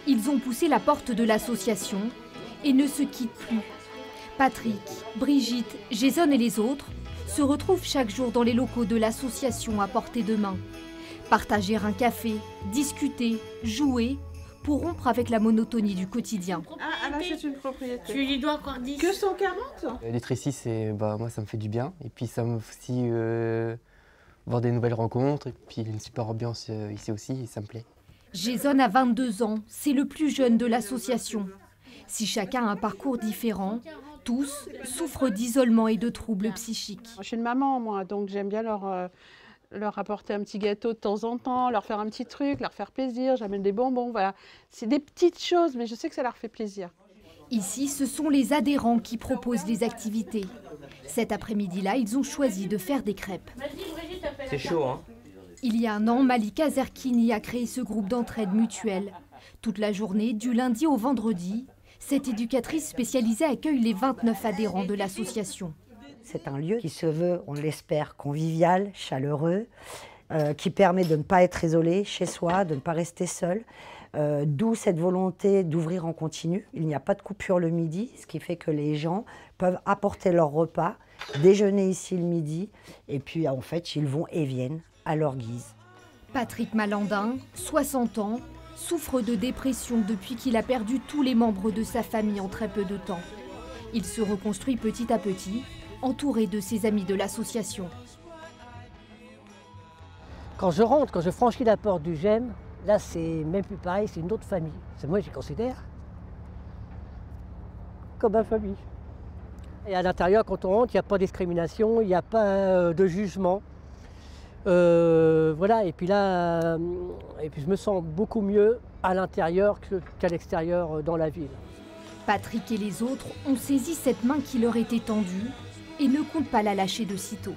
Ils ont poussé la porte de l'association et ne se quittent plus. Patrick, Brigitte, Jason et les autres se retrouvent chaque jour dans les locaux de l'association à portée de main. Partager un café, discuter, jouer, pour rompre avec la monotonie du quotidien. Ah là c'est une propriété. Tu lui dois encore 10. Que 140 ? D'être ici, moi ça me fait du bien. Et puis ça me fait aussi voir des nouvelles rencontres. Et puis il y a une super ambiance ici aussi et ça me plaît. Jason a 22 ans, c'est le plus jeune de l'association. Si chacun a un parcours différent, tous souffrent d'isolement et de troubles psychiques. Je suis une maman moi, donc j'aime bien leur apporter un petit gâteau de temps en temps, leur faire un petit truc, leur faire plaisir, j'amène des bonbons, voilà. C'est des petites choses, mais je sais que ça leur fait plaisir. Ici, ce sont les adhérents qui proposent les activités. Cet après-midi-là, ils ont choisi de faire des crêpes. C'est chaud, hein? Il y a un an, Malika Zerkini a créé ce groupe d'entraide mutuelle. Toute la journée, du lundi au vendredi, cette éducatrice spécialisée accueille les 29 adhérents de l'association. C'est un lieu qui se veut, on l'espère, convivial, chaleureux, qui permet de ne pas être isolé chez soi, de ne pas rester seul. D'où cette volonté d'ouvrir en continu. Il n'y a pas de coupure le midi, ce qui fait que les gens peuvent apporter leur repas, déjeuner ici le midi, et puis en fait, ils vont et viennent à leur guise. Patrick Malandin, 60 ans, souffre de dépression depuis qu'il a perdu tous les membres de sa famille en très peu de temps. Il se reconstruit petit à petit, entouré de ses amis de l'association. Quand je rentre, quand je franchis la porte du GEM, là c'est même plus pareil, c'est une autre famille. C'est moi je considère comme ma famille. Et à l'intérieur, quand on rentre, il n'y a pas de discrimination, il n'y a pas de jugement. Voilà, et puis là, je me sens beaucoup mieux à l'intérieur qu'à l'extérieur dans la ville. Patrick et les autres ont saisi cette main qui leur était tendue et ne comptent pas la lâcher de sitôt.